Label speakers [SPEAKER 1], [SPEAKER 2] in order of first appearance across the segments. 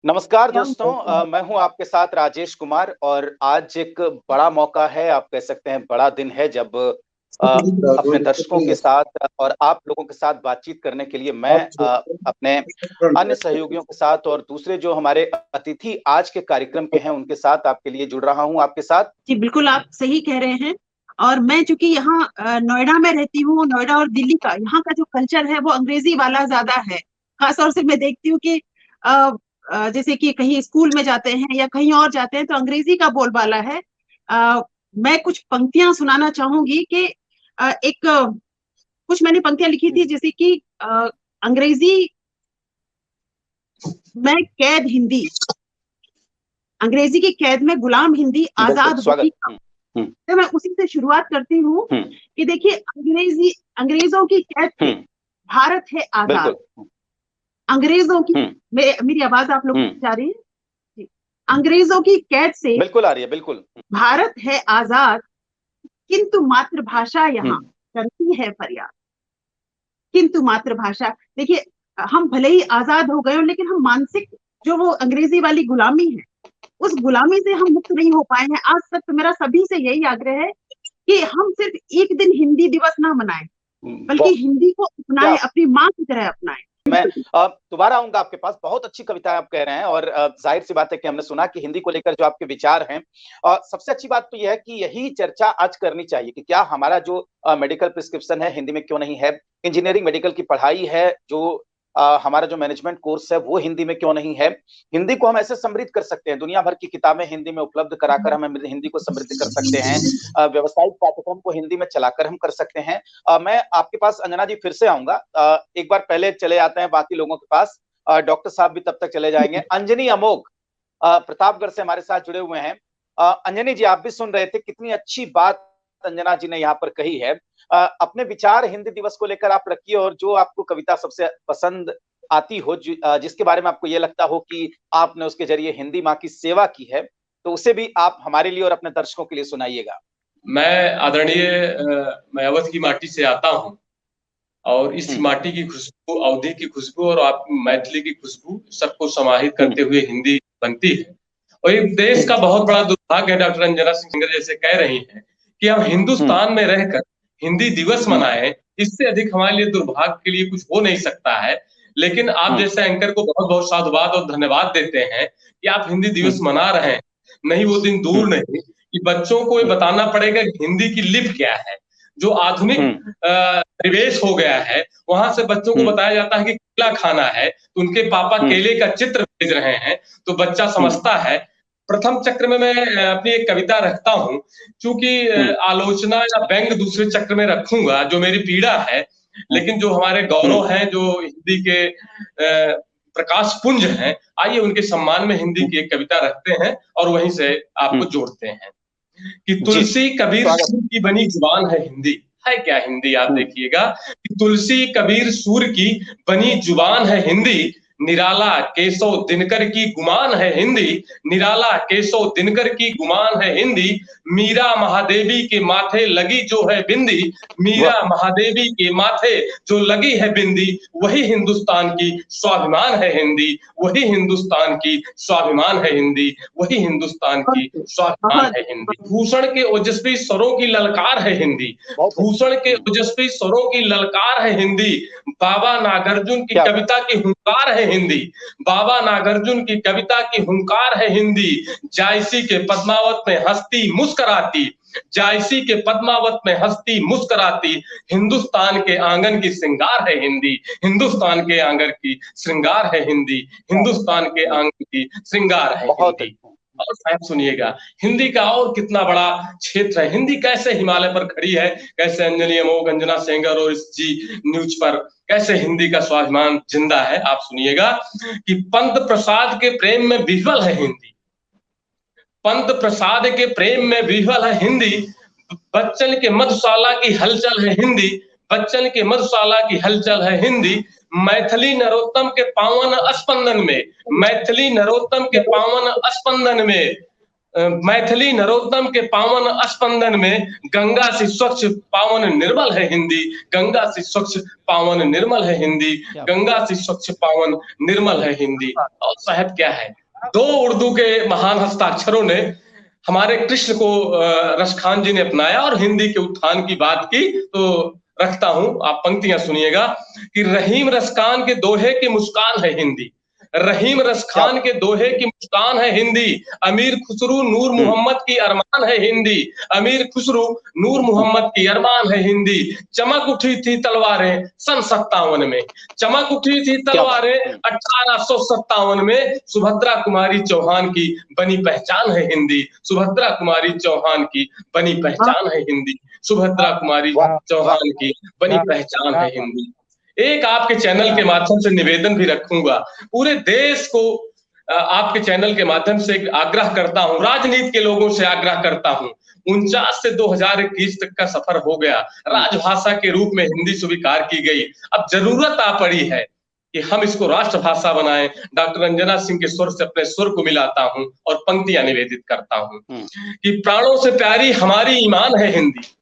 [SPEAKER 1] नमस्कार दोस्तों, मैं हूं आपके साथ राजेश कुमार और आज एक बड़ा मौका है, आप कह सकते हैं बड़ा दिन है जब अ, अपने दर्शकों के साथ और आप लोगों के साथ बातचीत करने के लिए मैं अपने अन्य सहयोगियों के साथ और दूसरे जो हमारे अतिथि आज के कार्यक्रम के हैं उनके साथ आपके लिए जुड़ रहा हूं आपके साथ।
[SPEAKER 2] जी बिल्कुल, आप सही कह रहे हैं। और मैं चूंकि यहाँ नोएडा में रहती हूँ, नोएडा और दिल्ली का यहाँ का जो कल्चर है वो अंग्रेजी वाला ज्यादा है। खासतौर से मैं देखती हूँ कि जैसे कि कहीं स्कूल में जाते हैं या कहीं और जाते हैं तो अंग्रेजी का बोलबाला है। मैं कुछ पंक्तियां सुनाना चाहूंगी कि कुछ मैंने पंक्तियां लिखी थी, जैसे कि अंग्रेजी में कैद हिंदी, अंग्रेजी की कैद में गुलाम हिंदी,
[SPEAKER 1] बिल्कुल,
[SPEAKER 2] आजाद
[SPEAKER 1] स्वागत।
[SPEAKER 2] होगी। तो मैं उसी से शुरुआत करती हूँ कि देखिए, अंग्रेजों की कैद से भारत है आजाद।
[SPEAKER 1] बिल्कुल।
[SPEAKER 2] अंग्रेजों की मेरी आवाज आप लोग जा रही है जी। अंग्रेजों की कैद से
[SPEAKER 1] बिल्कुल आ रही है, बिल्कुल।
[SPEAKER 2] भारत है आजाद, किंतु मातृभाषा यहाँ करती है फरियाद। किंतु मातृभाषा, देखिए, हम भले ही आजाद हो गए हो लेकिन हम मानसिक जो वो अंग्रेजी वाली गुलामी है, उस गुलामी से हम मुक्त नहीं हो पाए हैं आज तक। तो मेरा सभी से यही आग्रह है कि हम सिर्फ एक दिन हिंदी दिवस ना मनाएं, बल्कि हिंदी को अपनाएं, अपनी माँ की तरह अपनाएं।
[SPEAKER 1] मैं दोबारा आऊंगा आपके पास। बहुत अच्छी कविता आप कह रहे हैं और जाहिर सी बात है कि हमने सुना कि हिंदी को लेकर जो आपके विचार हैं। सबसे अच्छी बात तो यह है कि यही चर्चा आज करनी चाहिए कि क्या हमारा जो मेडिकल प्रिस्क्रिप्शन है हिंदी में क्यों नहीं है, इंजीनियरिंग मेडिकल की पढ़ाई है जो हमारा जो मैनेजमेंट कोर्स है वो हिंदी में क्यों नहीं है। हिंदी को हम ऐसे समृद्ध कर सकते हैं, दुनिया भर की किताबें हिंदी में उपलब्ध कराकर हम हिंदी को समृद्ध कर सकते हैं। व्यावसायिक पाठ्यक्रम को हिंदी में चलाकर हम कर सकते हैं। मैं आपके पास अंजना जी फिर से आऊंगा। एक बार पहले चले आते हैं बाकी लोगों के पास। डॉक्टर साहब भी तब तक चले जाएंगे। अंजनी अमोघ प्रतापगढ़ से हमारे साथ जुड़े हुए हैं। अंजनी जी, आप भी सुन रहे थे, कितनी अच्छी बात अंजना जी ने यहाँ पर कही है। अपने विचार हिंदी दिवस को लेकर आप रखिए और जो आपको कविता सबसे पसंद आती हो, जिसके बारे में आपको ये लगता हो कि आपने उसके जरिए हिंदी माँ की सेवा की है, तो उसे भी आप हमारे लिए और अपने दर्शकों के लिए सुनाइएगा।
[SPEAKER 3] मैं आदरणीय मैं अवध की माटी से आता हूँ और इस माटी की खुशबू, अवधी की खुशबू और आप मैथिली की खुशबू सबको समाहित करते हुए हिंदी बनती है। और एक देश का बहुत बड़ा दुर्भाग्य है, डॉक्टर अंजना सिंह जैसे कह रही हैं, कि हम हिंदुस्तान में रहकर हिंदी दिवस मनाएं। इससे अधिक हमारे लिए दुर्भाग्य के लिए कुछ हो नहीं सकता है। लेकिन आप जैसे एंकर को बहुत बहुत साधुवाद और धन्यवाद देते हैं कि आप हिंदी दिवस मना रहे हैं। नहीं, वो दिन दूर नहीं कि बच्चों को ये बताना पड़ेगा कि हिंदी की लिपि क्या है। जो आधुनिक परिवेश हो गया है, वहां से बच्चों को बताया जाता है कि केला खाना है, तो उनके पापा केले का चित्र भेज रहे हैं, तो बच्चा समझता है। प्रथम चक्र में मैं अपनी एक कविता रखता हूँ, क्योंकि आलोचना या व्यंग दूसरे चक्र में रखूंगा, जो मेरी पीड़ा है। लेकिन जो हमारे गौरव हैं, जो हिंदी के प्रकाश पुंज हैं, आइए उनके सम्मान में हिंदी की एक कविता रखते हैं और वहीं से आपको जोड़ते हैं कि तुलसी कबीर सूर की बनी जुबान है हिंदी। है क्या हिंदी, आप देखिएगा कि तुलसी कबीर सूर की बनी जुबान है हिंदी, निराला केशव दिनकर की गुमान है हिंदी, निराला केशव दिनकर की गुमान है हिंदी, मीरा महादेवी के माथे लगी जो है बिंदी, मीरा महादेवी के माथे जो लगी है बिंदी, वही हिंदुस्तान की स्वाभिमान है हिंदी, वही हिंदुस्तान की स्वाभिमान है हिंदी, वही हिंदुस्तान की स्वाभिमान है हिंदी। भूषण के ओजस्वी स्वरों की ललकार है हिंदी, भूषण के ओजस्वी स्वरों की ललकार है हिंदी, बाबा नागार्जुन की कविता की हुंकार है हिंदी, बाबा नागार्जुन की कविता की हुंकार है हिंदी, जायसी के पद्मावत में हस्ती मुस्कुराती, जायसी के पद्मावत में हस्ती मुस्कुराती, हिंदुस्तान के आंगन की श्रृंगार है हिंदी, हिंदुस्तान के आंगन की श्रृंगार है हिंदी, हिंदुस्तान के आंगन की श्रृंगार है हिंदी। और साहब सुनिएगा, हिंदी का और कितना बड़ा क्षेत्र है, हिंदी कैसे हिमालय पर खड़ी है, कैसे अंजनी अमोघ, अंजना सेंगर और इस जी न्यूज पर कैसे हिंदी का स्वाभिमान जिंदा है। आप सुनिएगा कि पंत प्रसाद के प्रेम में विह्वल है हिंदी, पंत प्रसाद के प्रेम में विह्वल है हिंदी, बच्चन के मधुशाला की हलचल है हिंदी, बच्चन के मधुशाला की हलचल है हिंदी, मैथिली नरोत्तम के पावन स्पंदन में, मैथिली नरोत्तम के पावन स्पंदन में मैथिली नरोत्तम के पावन स्पंदन में गंगा से स्वच्छ पावन निर्मल है हिंदी, गंगा से स्वच्छ पावन निर्मल है हिंदी, गंगा से स्वच्छ पावन निर्मल है हिंदी। और साहब क्या है, दो उर्दू के महान हस्ताक्षरों ने हमारे कृष्ण को रसखान जी ने अपनाया और हिंदी के उत्थान की बात की। तो रखता हूं, आप पंक्तियां सुनिएगा कि रहीम रसखान के दोहे की मुस्कान है हिंदी, रहीम रसखान के दोहे की मुस्कान है हिंदी, अमीर खुसरू नूर मोहम्मद की अरमान है हिंदी, अमीर खुसरू नूर मोहम्मद की अरमान है हिंदी। चमक उठी थी तलवारें सन 57 में, चमक उठी थी तलवारें 1857 में, सुभद्रा कुमारी चौहान की बनी पहचान है हिंदी, सुभद्रा कुमारी चौहान की बनी पहचान है हिंदी, सुभद्रा कुमारी चौहान की बनी पहचान है हिंदी। एक आपके चैनल के माध्यम से निवेदन भी रखूंगा, पूरे देश को आपके चैनल के माध्यम से आग्रह करता हूं, राजनीति के लोगों से आग्रह करता हूं, 49 से 2021 तक का सफर हो गया, राजभाषा के रूप में हिंदी स्वीकार की गई, अब जरूरत आ पड़ी है कि हम इसको राष्ट्रभाषा बनाएं। डॉक्टर अंजना सिंह के स्वर से अपने स्वर को मिलाता हूं और पंक्तियां निवेदित करता हूं कि प्राणों से प्यारी हमारी ईमान है हिंदी,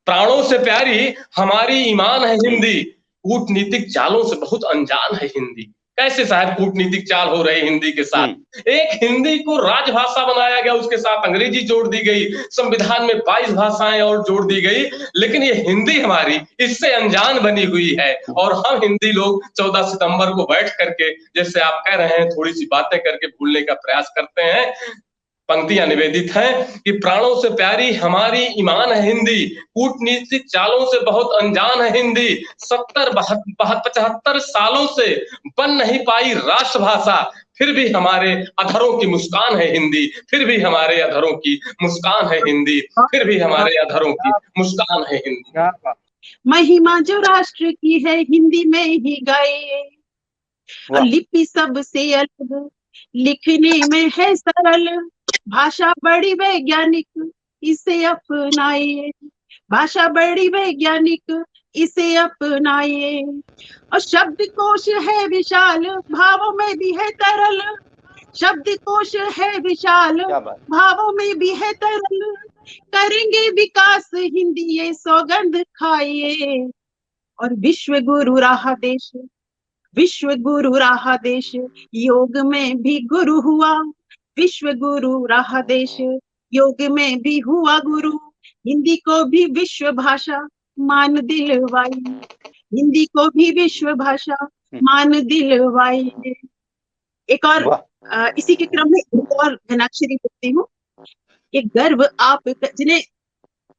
[SPEAKER 3] प्राणों से प्यारी हमारी ईमान है हिंदी, कूटनीतिक चालों से बहुत अनजान है हिंदी। कैसे साहब कूटनीतिक चाल हो रही हिंदी के साथ? एक हिंदी को राजभाषा बनाया गया, उसके साथ अंग्रेजी जोड़ दी गई, संविधान में 22 भाषाएं और जोड़ दी गई, लेकिन ये हिंदी हमारी इससे अनजान बनी हुई है। और हम हिंदी लोग 14 सितंबर को बैठ करके, जैसे आप कह रहे हैं, थोड़ी सी बातें करके भूलने का प्रयास करते हैं। पंक्तियां निवेदित हैं कि प्राणों से प्यारी हमारी ईमान है हिंदी, कूटनीतिक चालों से बहुत अनजान है हिंदी, 75 सालों से बन नहीं पाई राष्ट्रभाषा, फिर भी हमारे अधरों की मुस्कान है हिंदी, फिर भी हमारे अधरों की मुस्कान है हिंदी, फिर भी हमारे अधरों की मुस्कान है हिंदी।
[SPEAKER 2] महिमा जो राष्ट्र की है हिंदी में ही गाइए, लिपि सबसे अलग लिखने में है सरल, भाषा बड़ी वैज्ञानिक इसे अपनाइए, भाषा बड़ी वैज्ञानिक इसे अपनाइए, और शब्दकोश है विशाल भावों में भी है तरल, शब्दकोश है विशाल भावों में भी है तरल, करेंगे विकास हिंदी ये सौगंध खाइए, और विश्व गुरु रहा देश, विश्व गुरु रहा देश, योग में भी गुरु हुआ, विश्व गुरु रहा देश, योग में भी हुआ गुरु, हिंदी को भी विश्व भाषा मान दिलवाई, हिंदी को भी विश्व भाषा मान दिलवाई। एक और इसी के क्रम में एक और घनाक्षरी बोलती हूँ, ये गर्व आप जिन्हें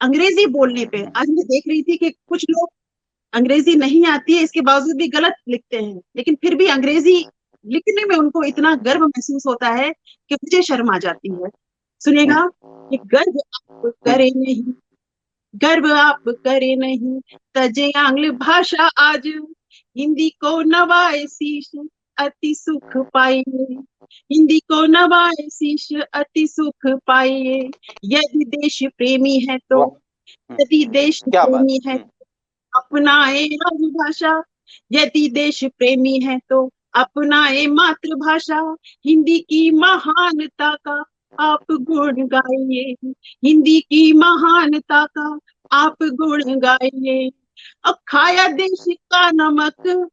[SPEAKER 2] अंग्रेजी बोलने पे, आज मैं देख रही थी कि कुछ लोग अंग्रेजी नहीं आती है इसके बावजूद भी गलत लिखते हैं, लेकिन फिर भी अंग्रेजी लिखने में उनको इतना गर्व महसूस होता है कि मुझे शर्म आ जाती है। सुनेगा कि गर्व आप करे नहीं, गर्व आप करे नहीं, तजे आंग्ल भाषा आज, हिंदी को नवाए शीश अति सुख पाइए, हिंदी को नवाए शीश अति सुख पाइए, यदि देश प्रेमी है तो, यदि देश प्रेमी है अपनाए राजभाषा, यदि देश प्रेमी है तो अपनाए मातृभाषा, हिंदी की महानता का आप गुण गाइए, हिंदी की महानता का आप गुण गाइए, अब खाया देश का नमक,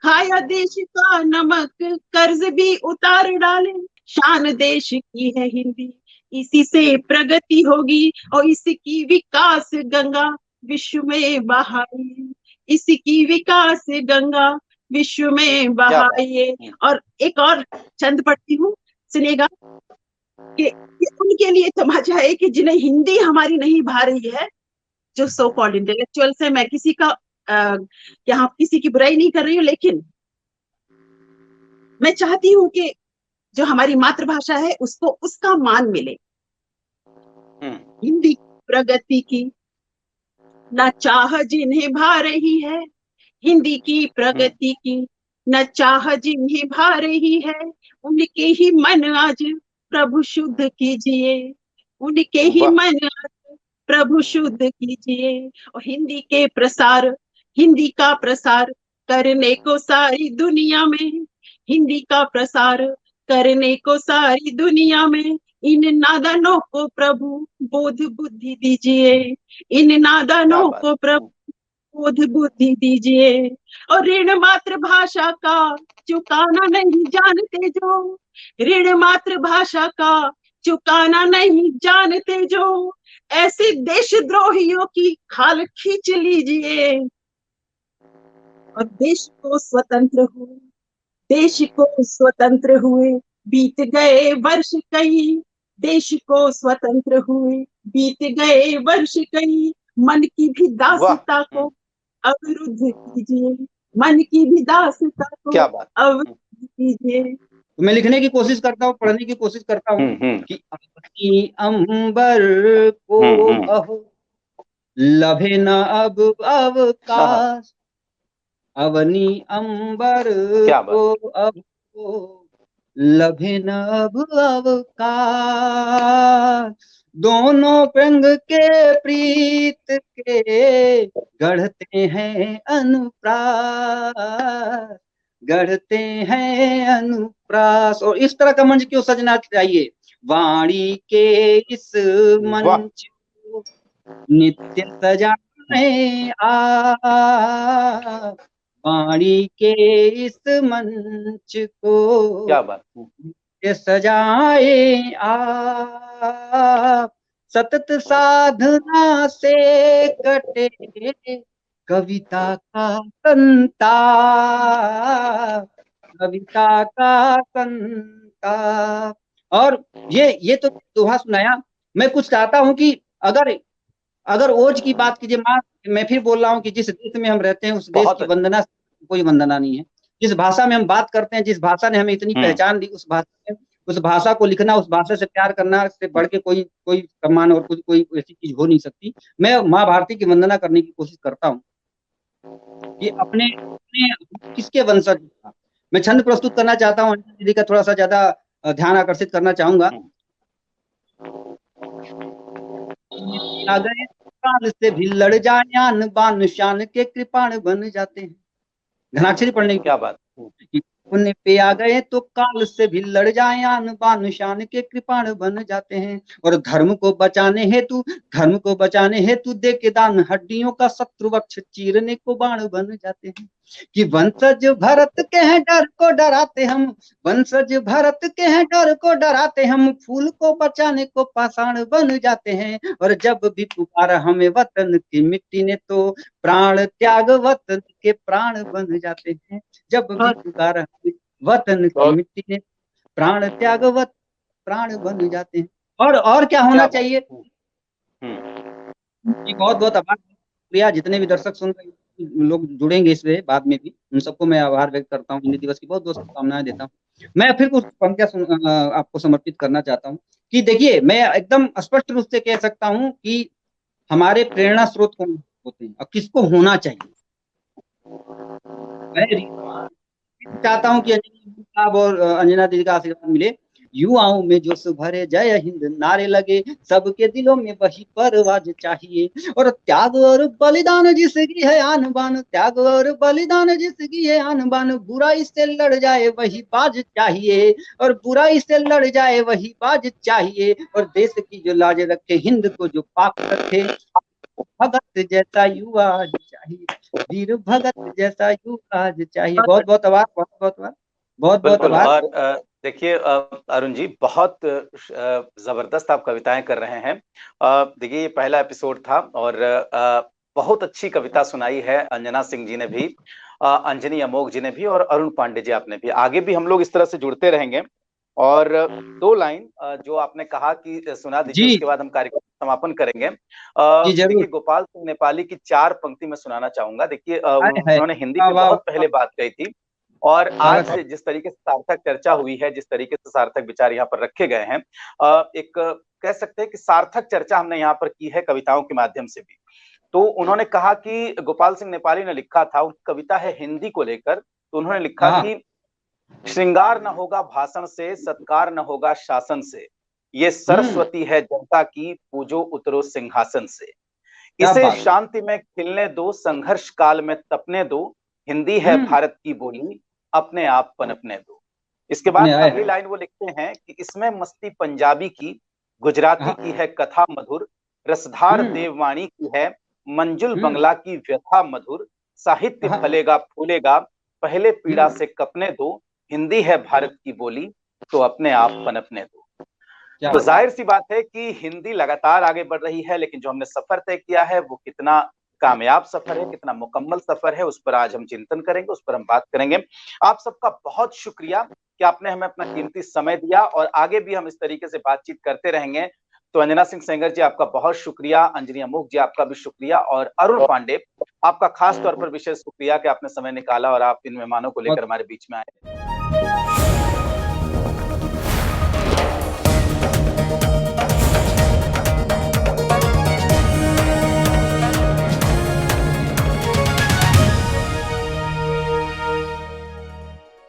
[SPEAKER 2] खाया देश का नमक, कर्ज भी उतार डाले, शान देश की है हिंदी, इसी से प्रगति होगी और इसकी विकास गंगा विश्व में बहाइए, इसकी विकास गंगा विश्व में बहाइए। और एक और चंद पढ़ती हूँ, सुनेगा कि उनके लिए तमाचा है कि जिन्हें हिंदी हमारी नहीं भा रही है, जो सो कॉल्ड इंटेलेक्चुअल्स है, मैं किसी का यहाँ किसी की बुराई नहीं कर रही हूँ, लेकिन मैं चाहती हूँ कि जो हमारी मातृभाषा है उसको उसका मान मिले। हिंदी प्रगति की न चाह जिन्हें भा रही है, हिंदी की प्रगति की न चाह जिन्हें भा रही है, उनके ही मन आज प्रभु शुद्ध कीजिए, उनके ही मन आज प्रभु शुद्ध कीजिए, और हिंदी के प्रसार, हिंदी का प्रसार करने को सारी दुनिया में, हिंदी का प्रसार करने को सारी दुनिया में, इन नादानों को प्रभु बोध बुद्धि दीजिए, इन नादानों को प्रभु बोध बुद्धि दीजिए। और ऋण मातृभाषा का चुकाना नहीं जानते जो, ऋण मातृभाषा का चुकाना नहीं जानते जो, ऐसे देशद्रोहियों की खाल खींच लीजिए। और देश को स्वतंत्र हुए, देश को स्वतंत्र हुए बीत गए वर्ष कई, देश को स्वतंत्र हुए बीत गए वर्ष कई, मन की भी दासता को अवरुद्ध कीजिए, मन की भी दासता को अवरुद्ध कीजिए।
[SPEAKER 4] तो मैं लिखने की कोशिश करता हूँ, पढ़ने की कोशिश करता हूँ कि अपनी अंबर को बहु लभे न अब अवकाश, अवनी अंबर को अब लभे न अब अवकाश, दोनों प्रंग के प्रीत के गढ़ते हैं अनुप्रास, गढ़ते हैं अनुप्रास। और इस तरह का मंच क्यों सजना चाहिए? वाणी के इस मंच को नित्य सजाए वाणी के इस मंच को
[SPEAKER 1] क्या बात
[SPEAKER 4] नित्य सजाए सतत साधना से कटे कविता का संता, कविता का संता। और ये तो दोहा सुनाया। मैं कुछ चाहता हूं कि अगर ओज की बात कीजिए, मैं फिर बोल रहा हूँ कि जिस देश में हम रहते हैं उस देश की वंदना कोई वंदना नहीं है। जिस भाषा में हम बात करते हैं, जिस भाषा ने हमें इतनी पहचान दी, उस भाषा को लिखना, उस भाषा से प्यार करना से बढ़ के कोई सम्मान और कोई ऐसी चीज हो नहीं सकती। मैं माँ भारती की वंदना करने की कोशिश करता हूँ कि अपने किसके वंशज। मैं छंद प्रस्तुत करना चाहता हूँ, दीदी का थोड़ा सा ज्यादा ध्यान आकर्षित करना चाहूंगा। आ गए काल से भी लड़ जाए आन बान, शान के कृपाण बन जाते हैं। घनाक्षरी पढ़ने की
[SPEAKER 1] क्या बात।
[SPEAKER 4] पुण्य पे आ गए तो काल से भी लड़ जाए आन बान, शान के कृपाण बन जाते हैं। और धर्म को बचाने हेतु दे के दान, हड्डियों का शत्रु वक्ष चीरने को बाण बन जाते हैं। कि वंशज भरत के हैं डर को डराते हम, वंशज भरत के हैं डर को डराते हम, फूल को बचाने को पाषाण बन जाते हैं। और जब भी पुकारा हमें वतन की मिट्टी ने तो प्राण त्याग वतन के प्राण बन जाते हैं। जब भी पुकारा वतन की मिट्टी ने प्राण त्याग वतन प्राण बन जाते हैं। और क्या होना चाहिए? बहुत बहुत आभार प्रिया, जितने भी दर्शक सुन रहे लोग जुड़ेंगे इससे बाद में भी, उन सबको मैं आभार व्यक्त करता हूँ। हिंदी दिवस की बहुत बहुत शुभकामनाएं देता हूँ। मैं फिर कुछ पंक्तियां आपको समर्पित करना चाहता हूँ कि देखिए, मैं एकदम स्पष्ट रूप से कह सकता हूँ कि हमारे प्रेरणा स्रोत कौन होते हैं और किसको होना चाहिए। मैं चाहता हूँ कि अंजना साहब और अंजना दीदी का आशीर्वाद मिले। युवाओं में जोश भरे जय हिंद नारे लगे, सबके दिलों में वही परवाज चाहिए। और त्याग और बलिदान जिसकी है आन बान, त्याग और बलिदान जिसकी है आन बान, बुराई से लड़ जाए वही बाज चाहिए। और बुराई से लड़ जाए वही बाज चाहिए। और देश की जो लाज रखे, हिंद को जो पाक रखे, भगत जैसा युवा चाहिए, वीर भगत जैसा युवा चाहिए। बहुत बहुत आभार, बहुत बहुत आभार।
[SPEAKER 1] और देखिए अरुण जी, बहुत जबरदस्त आप कविताएं कर रहे हैं। देखिए, ये पहला एपिसोड था और बहुत अच्छी कविता सुनाई है अंजना सिंह जी ने भी, अंजनी अमोघ जी ने भी, और अरुण पांडे जी आपने भी। आगे भी हम लोग इस तरह से जुड़ते रहेंगे। और 2 लाइन जो आपने कहा कि सुना दीजिए, उसके बाद हम कार्यक्रम समापन करेंगे। देखिए, गोपाल सिंह नेपाली की 4 पंक्ति में सुनाना चाहूंगा। देखिए, उन्होंने हिंदी में बहुत पहले बात कही थी, और आज जिस तरीके से सार्थक चर्चा हुई है, जिस तरीके से सार्थक विचार यहाँ पर रखे गए हैं, एक कह सकते हैं कि सार्थक चर्चा हमने यहाँ पर की है कविताओं के माध्यम से भी। तो उन्होंने कहा कि गोपाल सिंह नेपाली ने लिखा था, उनकी कविता है हिंदी को लेकर, तो उन्होंने लिखा कि श्रृंगार न होगा भाषण से, सत्कार न होगा शासन से, ये सरस्वती है जनता की, पूजो उतरो सिंहासन से। इसे शांति में खिलने दो, संघर्ष काल में तपने दो, हिंदी है भारत की बोली, अपने आप पनपने दो। इसके बाद
[SPEAKER 4] आए
[SPEAKER 1] अगली लाइन वो लिखते हैं कि इसमें मस्ती पंजाबी की, गुजराती की है कथा मधुर, रसधार देववाणी की है, मंजुल बंगला की व्यथा मधुर, साहित्य फलेगा फूलेगा, पहले पीड़ा से कपने दो, हिंदी है भारत की बोली, तो अपने आप पनपने दो। तो जाहिर सी बात है कि हिंदी लगातार आगे बढ़ रही है, लेकिन जो हमने सफर तय किया है वो कितना कामयाब सफर है, कितना मुकम्मल सफर है, उस पर आज हम चिंतन करेंगे, उस पर हम बात करेंगे। आप सबका बहुत शुक्रिया कि आपने हमें अपना कीमती समय दिया, और आगे भी हम इस तरीके से बातचीत करते रहेंगे। तो अंजना सिंह सेंगर जी आपका बहुत शुक्रिया, अंजनी अमूक जी आपका भी शुक्रिया, और अरुण पांडे आपका खास तौर पर विशेष शुक्रिया कि आपने समय निकाला और आप इन मेहमानों को लेकर हमारे बीच में आए।